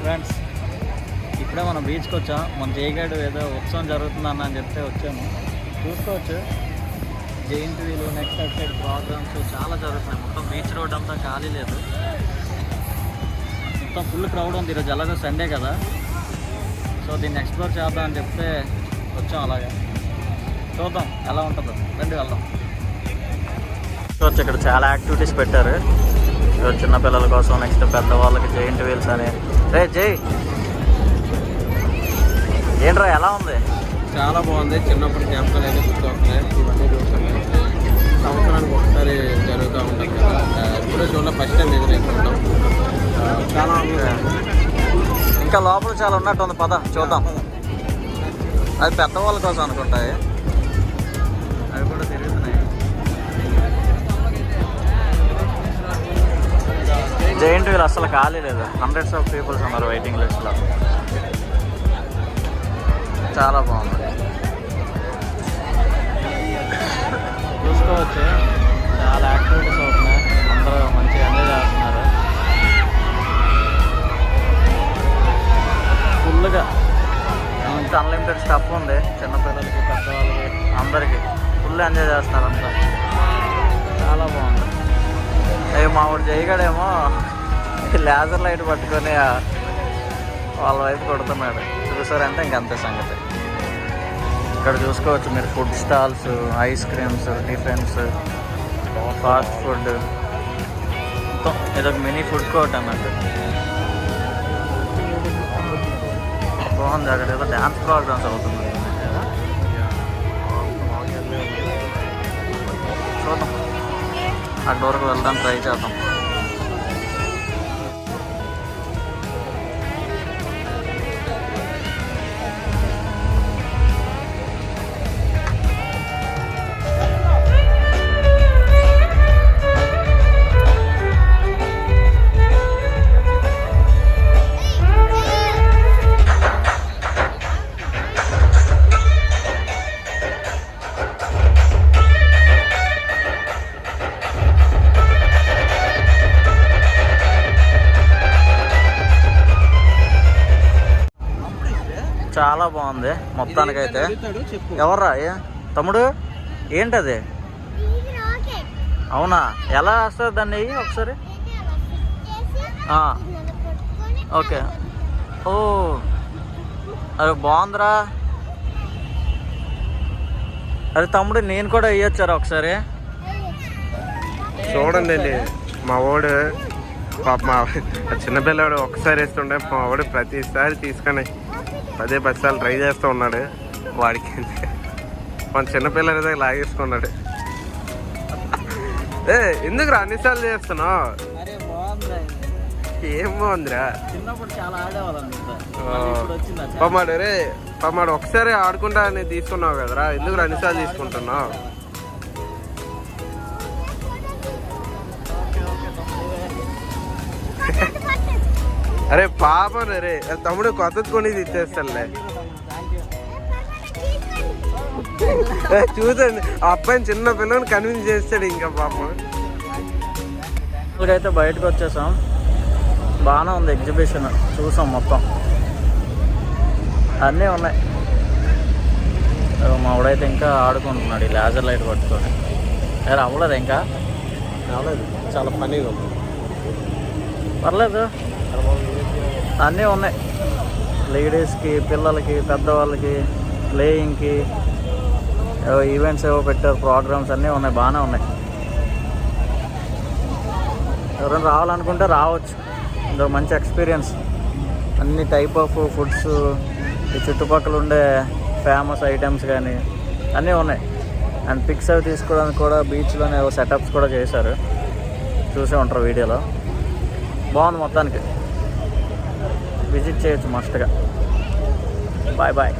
Friends, ఇప్పుడే మనం బీచ్కి వచ్చాం. మన జైగాడు ఏదో ఉత్సవం జరుగుతుందన్న అని చెప్తే వచ్చాము. చూసుకోవచ్చు, giant wheel, next side programmes చాలా జరుగుతున్నాయి. మొత్తం బీచ్ రోడ్ అంతా ఖాళీ లేదు, మొత్తం ఫుల్ క్రౌడ్ ఉంది. ఈరోజు ఎలాగో సండే కదా, సో దీన్ని ఎక్స్ప్లోర్ చేద్దాం అని చెప్తే వచ్చాం. అలాగే చూద్దాం ఎలా ఉంటుందో, రండి వెళ్దాం. ఇక్కడ చాలా యాక్టివిటీస్ పెట్టారు చిన్నపిల్లల కోసం, నెక్స్ట్ పెద్దవాళ్ళకి జైంట్ వీల్స్ అని. రే జై, ఏంట్రా ఎలా ఉంది? చాలా బాగుంది. చిన్నప్పటి జ్ఞాపకాలు అయితే గుర్తొస్తున్నాయి. ఇవన్నీ చూస్తున్నాయి, సంవత్సరానికి ఒకసారి జరుగుతూ ఉంటుంది కదా. ఇప్పుడు చూడలే, ఫస్ట్ టైం ఎదురైపోతాం. చాలా ఇంకా లోపల చాలా ఉన్నట్టు ఉంది, పద చూద్దాం. అది పెద్దవాళ్ళ కోసం అనుకుంటాయి, అవి కూడా తిరుగుతున్నాయి. జైంట్ వీల్ అసలు ఖాళీ లేదు, హండ్రెడ్స్ ఆఫ్ పీపుల్స్ ఉన్నారు వెయిటింగ్ లిస్ట్లో. చాలా బాగుంది, చూసుకోవచ్చు. చాలా యాక్టివిటీస్ అవుతున్నాయి, అందరూ మంచిగా ఎంజాయ్ చేస్తున్నారు. ఫుల్గా ఇంకా అన్లిమిటెడ్ స్టఫ్ ఉంది, చిన్నపిల్లలకి పెద్దవాళ్ళకి అందరికీ ఫుల్ ఎంజాయ్ చేస్తున్నారు అంతా. చాలా బాగుంది. మా ఊడు జైగాడేమో లేజర్ లైట్ పట్టుకొని వాళ్ళ వైపు కొడుతున్నాడు. చూసారంటే ఇంకంతే సంగతి. ఇక్కడ చూసుకోవచ్చు మీరు, food stalls, ice creams, tiffins, fast food, మొత్తం ఇదొక మినీ ఫుడ్ కోర్ట్ అన్నట్టు. బాగుంది. అక్కడ ఏదో డ్యాన్స్ ప్రోగ్రామ్స్ అవుతుంది. చూద్దాం, అక్కడ వరకు వెళ్దాం, ట్రై చేద్దాం. చాలా బాగుంది మొత్తానికైతే. ఎవర్రా తమ్ముడు, ఏంటది? అవునా, ఎలా వస్తుంది దాన్ని ఒకసారి? ఓకే. ఓ అరే బాగుందిరా. అరే తమ్ముడు, నేను కూడా వేయొచ్చారా ఒకసారి? చూడండి, మా వాడు మా చిన్నపిల్లవాడు ఒకసారి వేస్తుండే, మా వాడు ప్రతిసారి తీసుకొని 10 సార్లు ట్రై చేస్తూ ఉన్నాడు. వాడికి మన చిన్నపిల్లల దగ్గర లాగేసుకున్నాడు. ఎందుకురా అన్నిసార్లు చేస్తున్నావు? ఏం బాగుందిరా. పమ్మాడు ఒకసారి ఆడుకుంటా అని తీసుకున్నావు కదరా, ఎందుకు అన్నిసార్లు తీసుకుంటున్నావు? అరే పాపం రే తమ్ముడు, కొత్తది కొని ఇచ్చేస్తానులే. చూసండి, ఆ అబ్బాయిని చిన్న పిల్లని కన్విన్స్ చేస్తాడు ఇంకా పాపం. అయితే బయటకు వచ్చేసాం, బాగానే ఉంది ఎగ్జిబిషన్. చూసాం మొత్తం అన్నీ ఉన్నాయి. మా వాడైతే ఇంకా ఆడుకుంటున్నాడు ఈ లేజర్ లైట్ పట్టుకొని. అవ్వలేదు, ఇంకా రాలేదు. చాలా పనిగా ఉంది, పర్లేదు. అన్నీ ఉన్నాయి, లేడీస్కి, పిల్లలకి, పెద్దవాళ్ళకి, ప్లేయింగ్కి, ఈవెంట్స్ ఏవో పెట్టారు, ప్రోగ్రామ్స్ అన్నీ ఉన్నాయి, బాగానే ఉన్నాయి. ఎవరైనా రావాలనుకుంటే రావచ్చు, ఇందులో మంచి ఎక్స్పీరియన్స్. అన్ని టైప్ ఆఫ్ ఫుడ్స్, ఈ చుట్టుపక్కల ఉండే ఫేమస్ ఐటమ్స్ కానీ అన్నీ ఉన్నాయి. అండ్ పిక్స్ అవి తీసుకోవడానికి కూడా బీచ్లోనే ఏవో సెటప్స్ కూడా చేశారు, చూసే ఉంటారు వీడియోలో. బాగుంది మొత్తానికి, విజిట్ చేయొచ్చు మస్ట్గా. Bye bye.